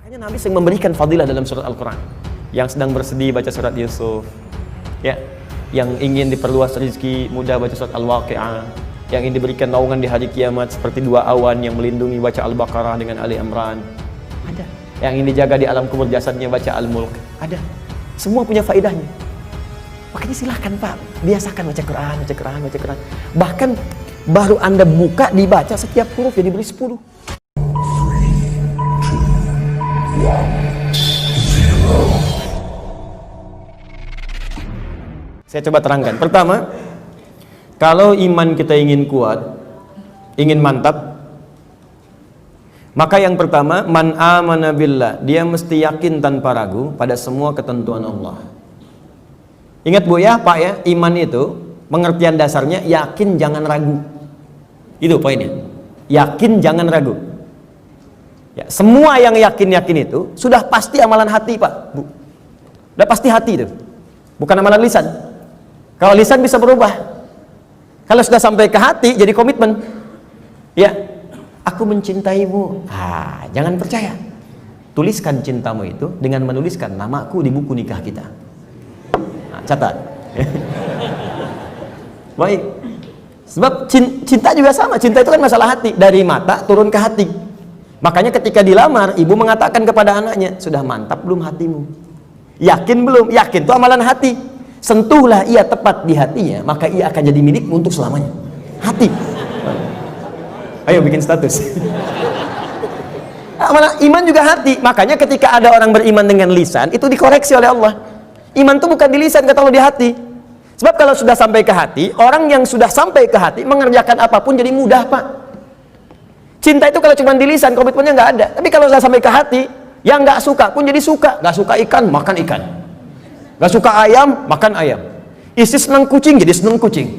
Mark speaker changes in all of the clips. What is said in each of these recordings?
Speaker 1: Makanya Nabi sering memberikan fadilah dalam surat Al-Quran. Yang sedang bersedih baca surat Yusuf, ya, yang ingin diperluas rezeki mudah baca surat Al-Waqi'ah, yang ingin diberikan naungan di hari kiamat seperti dua awan yang melindungi baca Al-Baqarah dengan Ali Imran. Ada. Yang ingin dijaga di alam kubur jasadnya baca Al-Mulk. Ada. Semua punya faedahnya. Makanya silahkan Pak, biasakan baca Quran, baca Quran, baca Quran. Bahkan baru Anda buka dibaca setiap huruf ya diberi 10. Saya coba terangkan. Pertama, kalau iman kita ingin kuat, ingin mantap, maka yang pertama, man amana billah, dia mesti yakin tanpa ragu pada semua ketentuan Allah. Ingat Bu ya, Pak ya, iman itu pengertian dasarnya yakin jangan ragu. Itu poinnya. Yakin jangan ragu. Ya, semua yang yakin-yakin itu sudah pasti amalan hati, Pak, Bu. Sudah pasti hati itu. Bukan amalan lisan. Kalau lisan bisa berubah. Kalau sudah sampai ke hati jadi komitmen. Ya, aku mencintaimu. Jangan percaya. Tuliskan cintamu itu dengan menuliskan namaku di buku nikah kita. Catat. Baik. Sebab cinta juga sama. Cinta itu kan masalah hati. Dari mata turun ke hati. Makanya ketika dilamar, ibu mengatakan kepada anaknya, sudah mantap belum hatimu? Yakin belum? Yakin itu amalan hati. Sentuhlah ia tepat di hatinya, maka ia akan jadi milikmu untuk selamanya. Hati. Ayo bikin status. Amalan iman juga hati. Makanya ketika ada orang beriman dengan lisan, itu dikoreksi oleh Allah. Iman itu bukan di lisan, kata Allah, di hati. Sebab kalau sudah sampai ke hati, orang yang sudah sampai ke hati mengerjakan apapun jadi mudah, Pak. Cinta itu kalau cuma di lisan, komitmennya nggak ada. Tapi kalau sudah sampai ke hati, yang nggak suka pun jadi suka. Nggak suka ikan, makan ikan. Nggak suka ayam, makan ayam. Istri senang kucing, jadi senang kucing.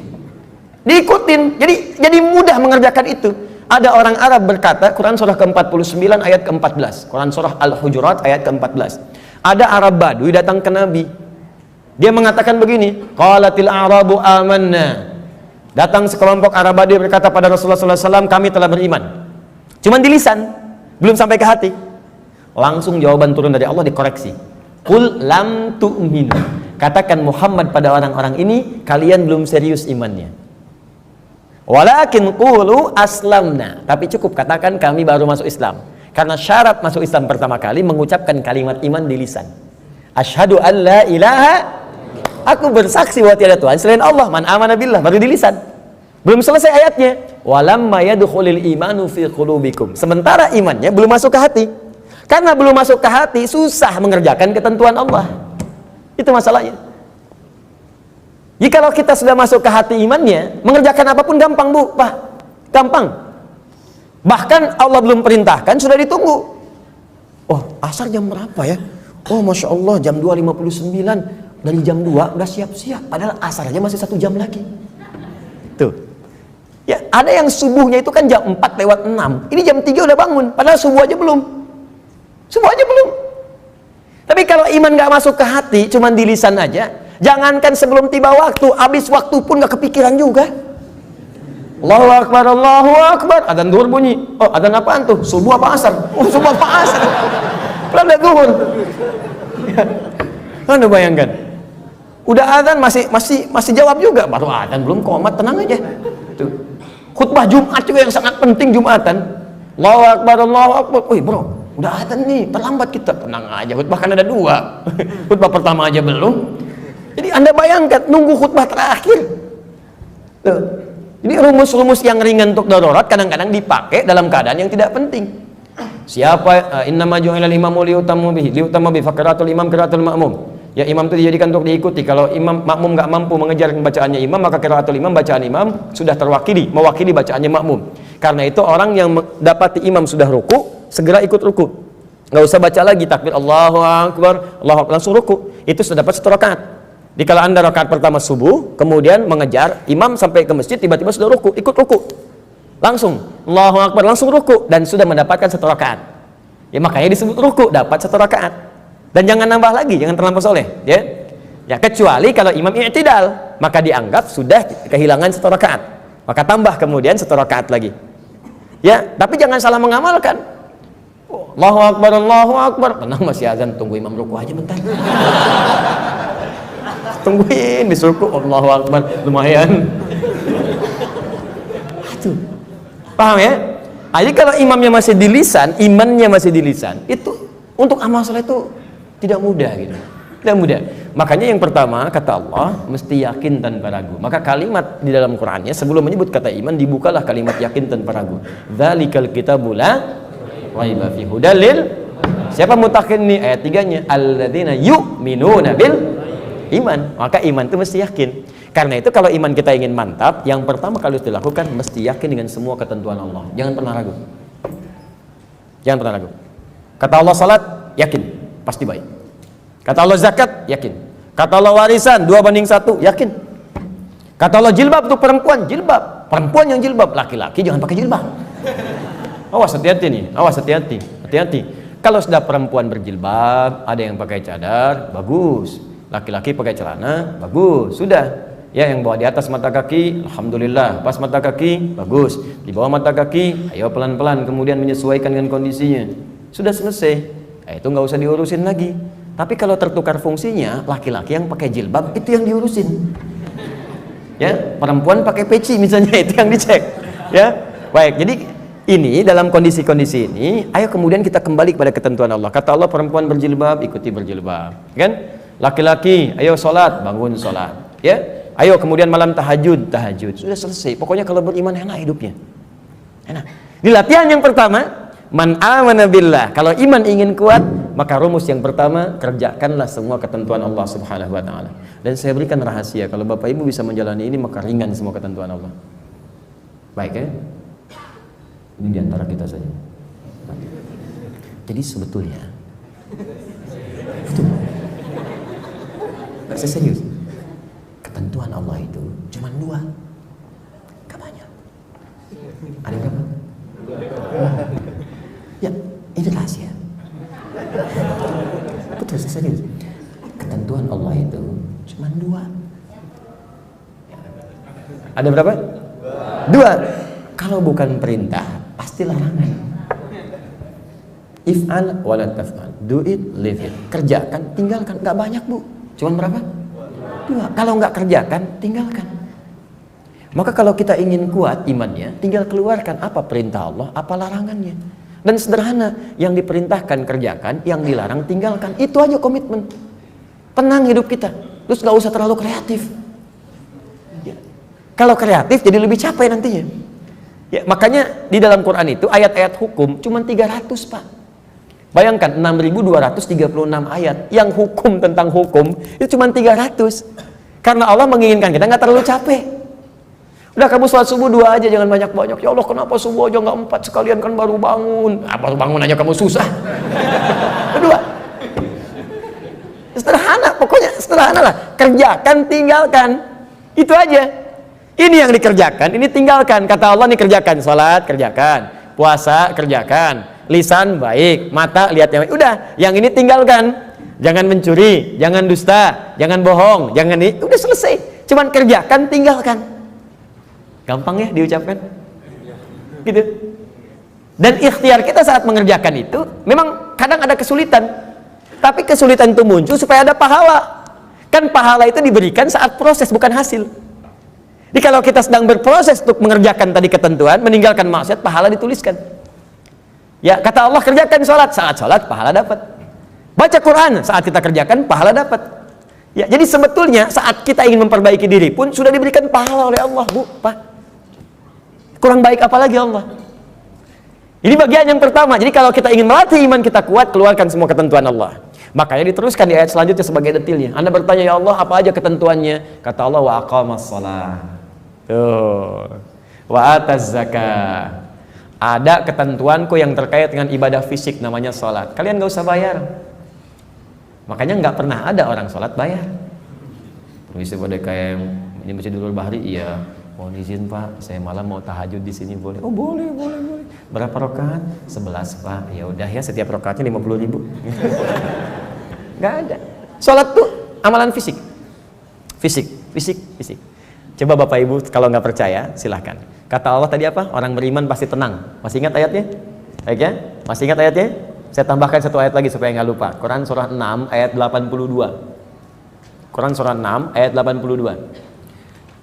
Speaker 1: Diikutin, jadi mudah mengerjakan itu. Ada orang Arab berkata, Quran surah ke-49 ayat ke-14, Quran surah Al-Hujurat ayat ke-14. Ada Arab Badui datang ke Nabi. Dia mengatakan begini, qalatil a'rabu amanna. Datang sekelompok Arab Badui berkata pada Rasulullah SAW, kami telah beriman. Cuman di lisan, belum sampai ke hati. Langsung jawaban turun dari Allah dikoreksi. Qul lam tu'minu. Katakan Muhammad pada orang-orang ini, kalian belum serius imannya. Walakin qulu aslamna. Tapi cukup katakan kami baru masuk Islam. Karena syarat masuk Islam pertama kali mengucapkan kalimat iman di lisan. Asyhadu an la ilaha, aku bersaksi bahwa tiada Tuhan selain Allah. Man amana billah, baru di lisan. Belum selesai ayatnya. Walamma yadkhulul imanu fi qulubikum. Sementara imannya belum masuk ke hati. Karena belum masuk ke hati, susah mengerjakan ketentuan Allah. Itu masalahnya. Jika kita sudah masuk ke hati imannya, mengerjakan apapun gampang, Bu, Pak. Gampang. Bahkan Allah belum perintahkan, sudah ditunggu. Oh, asar jam berapa ya? Oh, Masya Allah, jam 2.59. Dari jam 2 udah siap-siap. Padahal asar aja masih 1 jam lagi. Tuh. Ya, ada yang subuhnya itu kan jam 4:06. Ini jam 3 udah bangun. Padahal subuh aja belum. Subuh aja belum. Tapi kalau iman gak masuk ke hati, cuman di lisan aja, jangankan sebelum tiba waktu, habis waktu pun gak kepikiran juga. Allahu Akbar, Allahu Akbar. Adzan zuhur bunyi. Oh, adzan apaan tuh? Subuh apa asar? Oh, subuh apa asar? Belum ada zuhur. Ya. Anda bayangkan. Udah adzan masih jawab juga. Baru adzan belum komat, tenang aja. Tuh. Khutbah Jumat juga yang sangat penting Jumatan. Allahu Akbar, Allahu Akbar. Wih, bro. Udah adzan nih, terlambat kita. Tenang aja, khutbah kan ada 2. Khutbah pertama aja belum. Jadi Anda bayangkan, nunggu khutbah terakhir. Tuh. Jadi rumus-rumus yang ringan untuk darurat kadang-kadang dipakai dalam keadaan yang tidak penting. Siapa innama ju'ilal imamu liutamu bihi faqiratul imam qiraatul ma'mum. Ya, imam itu dijadikan untuk diikuti. Kalau imam makmum nggak mampu mengejar bacaannya imam, maka qiraatul imam, bacaan imam sudah mewakili bacaannya makmum. Karena itu orang yang dapati imam sudah ruku, segera ikut ruku. Nggak usah baca lagi takbir Allahu Akbar, Allahu Akbar, langsung ruku. Itu sudah dapat 1 rakaat. Dikala Anda rakaat pertama subuh, kemudian mengejar imam sampai ke masjid, tiba-tiba sudah ruku, ikut ruku. Langsung Allahu Akbar, langsung ruku dan sudah mendapatkan 1 rakaat. Ya, makanya disebut ruku, dapat 1 rakaat. Dan jangan nambah lagi, jangan terlampau soleh, ya. Ya, kecuali kalau imam i'tidal, maka dianggap sudah kehilangan 1 rakaat. Maka tambah kemudian 1 rakaat lagi. Ya, tapi jangan salah mengamalkan. Allahu Akbar, Allahu Akbar. Tenang, masih azan, tunggu imam ruku aja bentar. Tungguin di ruku, Allahu Akbar, lumayan. Aduh. Paham ya? Jadi kalau imamnya masih di lisan, imannya masih di lisan, itu untuk amal soleh itu tidak mudah gitu. Tidak mudah. Makanya yang pertama kata Allah mesti yakin tanpa ragu. Maka kalimat di dalam Qur'annya sebelum menyebut kata iman dibukalah kalimat yakin tanpa ragu. Dzalikal kitabul la raiba fihi hudalil. Siapa mutakin nih ayat 3-nya? Alladzina yu'minuna bil iman. Maka iman itu mesti yakin. Karena itu kalau iman kita ingin mantap, yang pertama kali harus dilakukan mesti yakin dengan semua ketentuan Allah. Jangan pernah ragu. Jangan pernah ragu. Kata Allah salat, yakin, pasti baik. Kata Allah zakat, yakin. Kata Allah warisan 2:1, yakin. Kata Allah jilbab untuk perempuan, jilbab. Perempuan yang jilbab, laki-laki jangan pakai jilbab. Awas, hati-hati nih, awas, hati-hati, hati-hati. Kalau sudah perempuan berjilbab, ada yang pakai cadar, bagus. Laki-laki pakai celana, bagus. Sudah. Ya, yang bawa di atas mata kaki, alhamdulillah. Pas mata kaki, bagus. Di bawah mata kaki, ayo pelan-pelan kemudian menyesuaikan dengan kondisinya. Sudah selesai. Itu nggak usah diurusin lagi. Tapi kalau tertukar fungsinya, laki-laki yang pakai jilbab itu yang diurusin. Ya, perempuan pakai peci misalnya itu yang dicek. Ya, baik. Jadi ini dalam kondisi-kondisi ini, ayo kemudian kita kembali kepada ketentuan Allah. Kata Allah perempuan berjilbab, ikuti berjilbab. Kan? Laki-laki, ayo sholat, bangun sholat. Ya, ayo kemudian malam tahajud, tahajud. Sudah selesai. Pokoknya kalau beriman enak hidupnya. Enak. Di latihan yang pertama, man amana billah. Kalau iman ingin kuat, maka rumus yang pertama, kerjakanlah semua ketentuan Allah Subhanahu wa taala. Dan saya berikan rahasia, kalau Bapak Ibu bisa menjalani ini, maka ringan semua ketentuan Allah. Baik ya? Ini diantara kita saja. Jadi sebetulnya itu saya serius. Ketentuan Allah itu cuma 2. Gak banyak. Ada berapa? Ya, ini rahasia. Betul, saya serius. Ketentuan Allah itu cuma 2. Ada berapa? 2. Kalau bukan perintah, pasti larangan. If'al wala taf'al. Do it, leave it. Kerjakan, tinggalkan. Gak banyak, Bu. Cuman berapa? 2. Kalau nggak kerjakan, tinggalkan. Maka kalau kita ingin kuat imannya, tinggal keluarkan apa perintah Allah, apa larangannya. Dan sederhana, yang diperintahkan kerjakan, yang dilarang tinggalkan. Itu aja komitmen. Tenang hidup kita. Terus nggak usah terlalu kreatif. Ya. Kalau kreatif jadi lebih capek nantinya. Ya, makanya di dalam Quran itu ayat-ayat hukum cuma 300, Pak. Bayangkan 6.236 ayat yang hukum tentang hukum itu cuma 300. Karena Allah menginginkan kita nggak terlalu capek. Udah kamu sholat subuh 2 aja, jangan banyak-banyak. Ya Allah, kenapa subuh aja nggak 4 sekalian, kan baru bangun. Baru bangun aja kamu susah. 2. Sederhana, pokoknya sederhana lah. Kerjakan, tinggalkan. Itu aja. Ini yang dikerjakan, ini tinggalkan. Kata Allah nih, kerjakan. Sholat, kerjakan. Puasa, kerjakan. Lisan baik, mata lihat yang baik. Udah, yang ini tinggalkan. Jangan mencuri, jangan dusta, jangan bohong, jangan ini. Udah selesai. Cuman kerjakan, tinggalkan. Gampang ya diucapkan? Gitu. Dan ikhtiar kita saat mengerjakan itu memang kadang ada kesulitan. Tapi kesulitan itu muncul supaya ada pahala. Kan pahala itu diberikan saat proses, bukan hasil. Jadi kalau kita sedang berproses untuk mengerjakan tadi ketentuan, meninggalkan maksiat, pahala dituliskan. Ya, kata Allah kerjakan sholat, saat sholat pahala dapat. Baca Quran, saat kita kerjakan pahala dapat. Ya, jadi sebetulnya saat kita ingin memperbaiki diri pun sudah diberikan pahala oleh Allah, Bu, Pak. Kurang baik apalagi Allah. Ini bagian yang pertama. Jadi kalau kita ingin melatih iman kita kuat, keluarkan semua ketentuan Allah. Makanya diteruskan di ayat selanjutnya sebagai detailnya. Anda bertanya, ya Allah, apa aja ketentuannya? Kata Allah, wa aqamas shalah. Tuh. Wa ataz zakah. Ada ketentuanku yang terkait dengan ibadah fisik, namanya sholat. Kalian gak usah bayar. Makanya nggak pernah ada orang sholat bayar. Permisi pada kayak ini Masjid Nurul Bahri, iya. Mohon izin Pak, saya malam mau tahajud di sini, boleh? Oh boleh. Berapa rakaat? 11 Pak. Ya udah ya, setiap rakaatnya 50.000. Nggak ada. Sholat tuh amalan fisik. Fisik. Coba Bapak Ibu kalau nggak percaya, silahkan. Kata Allah tadi apa? Orang beriman pasti tenang. Masih ingat ayatnya? Baik ya? Masih ingat ayatnya? Saya tambahkan satu ayat lagi supaya nggak lupa. Quran surah 6 ayat 82. Quran surah 6 ayat 82.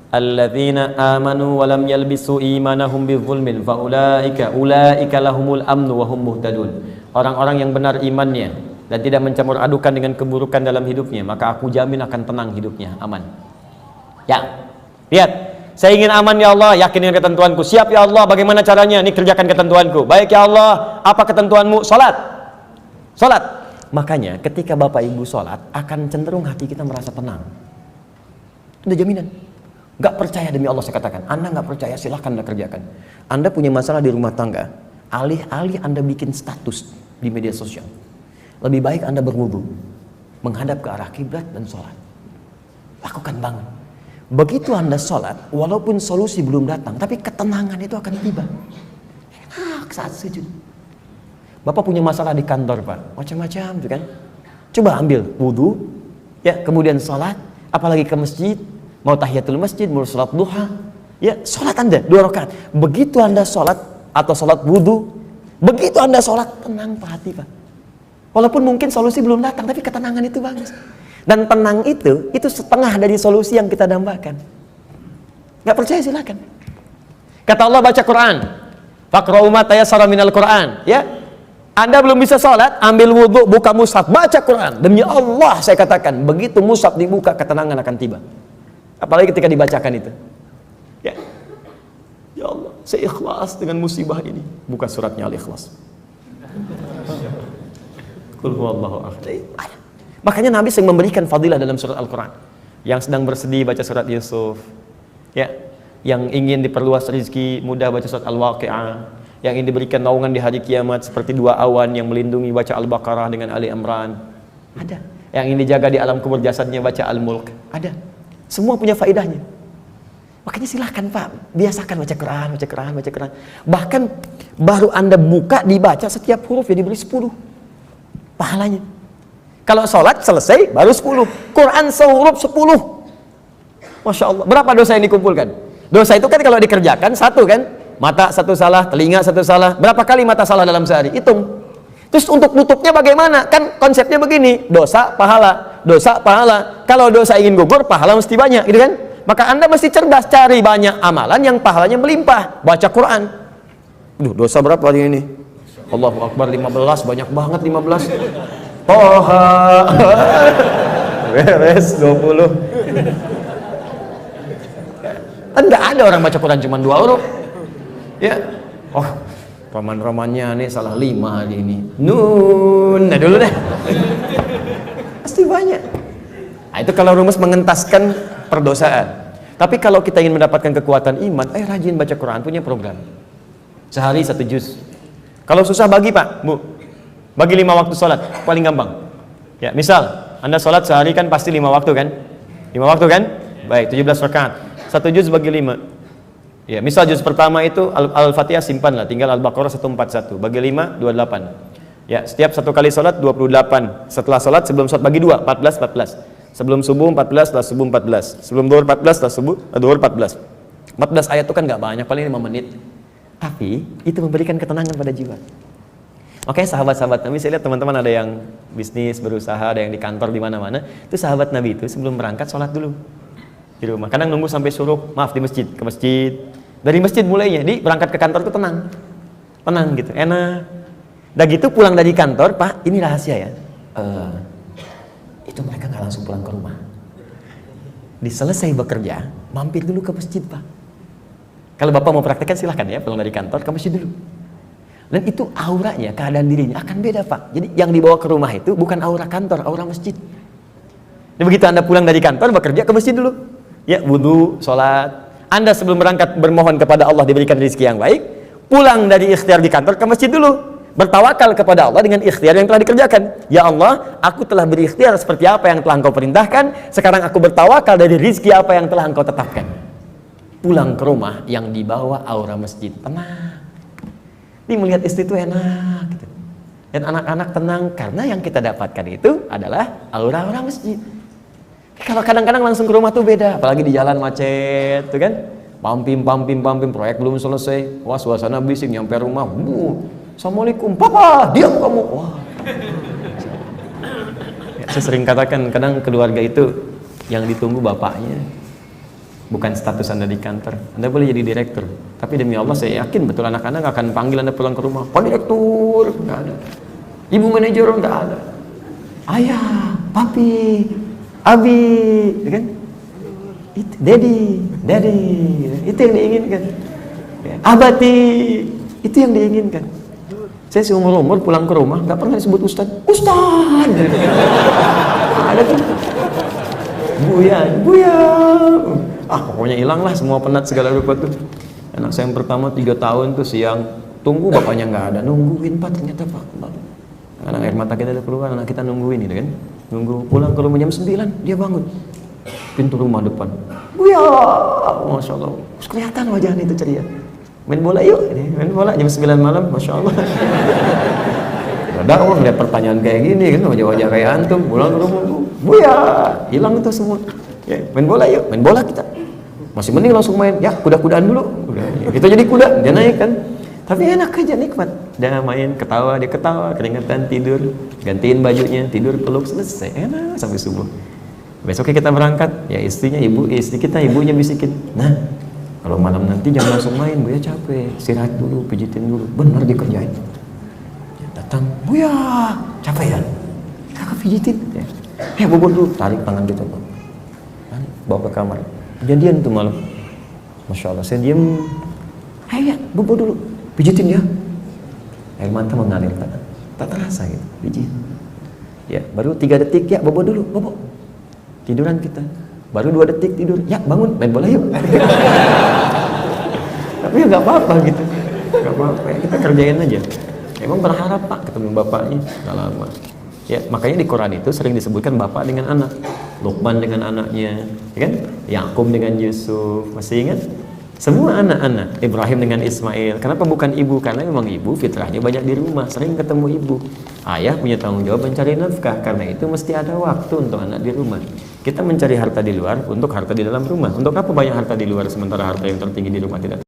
Speaker 1: Alladzina amanu wa lam yalbisu imanahum bidzulmin faulaika lahumul amnu wa hum muhtadun. Orang-orang yang benar imannya dan tidak mencampur adukan dengan keburukan dalam hidupnya, maka aku jamin akan tenang hidupnya, aman. Ya, lihat, saya ingin aman ya Allah, yakin dengan ketentuanku. Siap ya Allah, bagaimana caranya? Ini kerjakan ketentuanku. Baik ya Allah, apa ketentuanmu? Salat. Salat. Makanya ketika Bapak Ibu salat, akan cenderung hati kita merasa tenang. Itu udah jaminan. Gak percaya, demi Allah saya katakan, Anda gak percaya, silahkan Anda kerjakan. Anda punya masalah di rumah tangga, alih-alih Anda bikin status di media sosial, lebih baik Anda berwudu, menghadap ke arah kiblat dan sholat. Lakukan banget. Begitu Anda sholat, walaupun solusi belum datang, tapi ketenangan itu akan tiba. Enak saat sujud. Bapak punya masalah di kantor Pak, macam-macam tuh kan. Coba ambil wudu, ya, kemudian sholat, apalagi ke masjid, mau tahiyatul masjid, mau sholat duha, ya, sholat Anda 2 rakaat. Begitu Anda sholat atau sholat wudu, begitu Anda sholat, tenang Pak hati Pak. Walaupun mungkin solusi belum datang, tapi ketenangan itu bagus. Dan tenang itu setengah dari solusi yang kita dambakan. Gak percaya silakan. Kata Allah, baca Quran. Faqra'u ma tayassara minal Quran. Ya, Anda belum bisa sholat, ambil wudhu, buka mushaf, baca Quran. Demi Allah saya katakan, begitu mushaf dibuka, ketenangan akan tiba. Apalagi ketika dibacakan itu. Ya, ya Allah, saya ikhlas dengan musibah ini. Buka suratnya Al-Ikhlas. Qul huwallahu ahad. Makanya Nabi sering memberikan fadilah dalam surat Al-Quran. Yang sedang bersedih baca surat Yusuf, ya. Yang ingin diperluas rezeki mudah baca surat Al-Waqi'ah. Yang ingin diberikan naungan di hari kiamat seperti 2 awan yang melindungi baca Al-Baqarah dengan Ali Imran. Ada. Yang ingin dijaga di alam kubur jasadnya baca Al-Mulk. Ada. Semua punya faedahnya. Makanya silahkan Pak, biasakan baca Quran, baca Quran, baca Quran. Bahkan baru Anda buka dibaca setiap huruf ya diberi 10 pahalanya. Kalau sholat selesai baru 10. Quran sehuruf 10. Masya Allah. Berapa dosa yang dikumpulkan? Dosa itu kan kalau dikerjakan 1 kan? Mata 1 salah, telinga 1 salah. Berapa kali mata salah dalam sehari? Hitung. Terus untuk nutupnya bagaimana? Kan konsepnya begini, dosa, pahala. Dosa, pahala. Kalau dosa ingin gugur, pahala mesti banyak, gitu kan? Maka Anda mesti cerdas, cari banyak amalan yang pahalanya melimpah. Baca Quran. Duh, dosa berapa hari ini? Allahu Akbar 15, banyak banget 15. Toha. Beres 20. Enggak ada orang baca Quran cuma 2 huruf. Ya. Oh, roman-romannya nih salah 5 hari ini. Nun, nah dulu deh. Pasti banyak. Nah, itu kalau rumus mengentaskan perdosaan. Tapi kalau kita ingin mendapatkan kekuatan iman, rajin baca Quran, punya program. Sehari 1 juz. Kalau susah bagi Pak, Bu. Bagi 5 waktu sholat, paling gampang. Ya, misal Anda sholat sehari kan pasti 5 waktu kan? 5 waktu kan? Baik, 17 rakaat. 1 juz bagi 5. Ya, misal juz pertama itu Al-Fatihah simpan lah, tinggal Al-Baqarah 141. Bagi 5, 28. Ya, setiap 1 kali sholat 28. Setelah sholat, sebelum sholat bagi 2, 14. Sebelum subuh 14, setelah subuh 14. Sebelum duhur 14, setelah subuh duhur 14. 14 ayat itu kan nggak banyak, paling 5 menit. Tapi itu memberikan ketenangan pada jiwa. Makanya sahabat-sahabat Nabi, saya lihat teman-teman ada yang bisnis, berusaha, ada yang di kantor, di mana-mana. Itu sahabat Nabi itu sebelum berangkat sholat dulu di rumah. Kadang nunggu sampai suruh, maaf di masjid, ke masjid. Dari masjid mulainya, di berangkat ke kantor itu tenang gitu, enak. Udah gitu pulang dari kantor, Pak, ini rahasia ya. Itu mereka nggak langsung pulang ke rumah. Diselesai bekerja, mampir dulu ke masjid, Pak. Kalau Bapak mau praktekkan silahkan ya, pulang dari kantor ke masjid dulu. Dan itu auranya, keadaan dirinya akan beda Pak. Jadi yang dibawa ke rumah itu bukan aura kantor, aura masjid. Dan begitu Anda pulang dari kantor, bekerja ke masjid dulu. Ya, wudu, sholat. Anda sebelum berangkat bermohon kepada Allah diberikan rezeki yang baik. Pulang dari ikhtiar di kantor ke masjid dulu. Bertawakal kepada Allah dengan ikhtiar yang telah dikerjakan. Ya Allah, aku telah berikhtiar seperti apa yang telah Engkau perintahkan. Sekarang aku bertawakal dari rezeki apa yang telah Engkau tetapkan. Pulang ke rumah yang dibawa aura masjid, tenang. Ini melihat istri itu enak gitu. Dan anak-anak tenang karena yang kita dapatkan itu adalah aura-aura masjid. Kalau kadang-kadang langsung ke rumah tuh beda, apalagi di jalan macet tuh kan. Pampim, proyek belum selesai. Wah, suasana bising, nyampe rumah, Assalamualaikum, papa, diam kamu. Wah. Ya, saya sering katakan, kadang keluarga itu yang ditunggu bapaknya, bukan status Anda di kantor. Anda boleh jadi direktur, tapi demi Allah saya yakin betul anak-anak akan panggil Anda pulang ke rumah. Pak direktur, nggak ada. Ibu manajer, nggak ada. Ayah, papi, abi, ya kan? Itu, daddy, itu yang diinginkan. Ya, abati, itu yang diinginkan. Saya seumur-umur pulang ke rumah nggak pernah disebut Ustad. Ada tuh. Buyan. Pokoknya hilang lah semua penat segala rupa tuh. Anak saya yang pertama 3 tahun tuh siang tunggu bapaknya nggak ada, nungguin Pak, ternyata Pak. Anak air mata kita udah keluar, anak kita nungguin gitu kan. Nunggu pulang ke rumah jam 9 dia bangun. Pintu rumah depan. Buya, Masya Allah. Terus kelihatan wajahnya itu ceria. Main bola yuk, main bola jam 9 malam, Masya Allah. Ada orang lihat pertanyaan kayak gini kan, wajah-wajah kayak antum, pulang ke rumah, buya, hilang itu semua. Ya, main bola yuk, main bola kita. Masih mending langsung main, ya kuda-kudaan dulu. Kita jadi kuda, dia naik kan. Tapi enak aja, nikmat. Dia main, ketawa, dia ketawa, keringetan, tidur, gantiin bajunya, tidur, peluk, selesai, enak sampai subuh. Besoknya kita berangkat, ya istri kita ibunya bisikin, nah kalau malam nanti jangan langsung main, Buya capek, istirahat dulu, pijitin dulu, bener dikerjain. Datang, Buya capek ya, kakak pijitin, ya bobo dulu, tarik tangan gitu, bawa ke kamar, kejadian tuh malam, Masya Allah, saya diem, ya bobo dulu, pijitin ya, air mata mengalir, tak terasa gitu, pijit, ya baru 3 detik, ya bobo dulu, bobo. Tiduran kita, baru 2 detik tidur, ya bangun, main bola yuk. Tapi ya gak apa-apa gitu, gak apa-apa, ya, kita kerjain aja. Emang berharap Pak ketemu bapaknya, gak lama. Ya makanya di Quran itu sering disebutkan bapak dengan anak, Luqman dengan anaknya, ya kan? Yakub dengan Yusuf, masih ingat? Semua anak-anak, Ibrahim dengan Ismail. Kenapa bukan ibu? Karena memang ibu fitrahnya banyak di rumah, sering ketemu ibu. Ayah punya tanggung jawab mencari nafkah, karena itu mesti ada waktu untuk anak di rumah. Kita mencari harta di luar untuk harta di dalam rumah. Untuk apa banyak harta di luar sementara harta yang tertinggi di rumah tidak?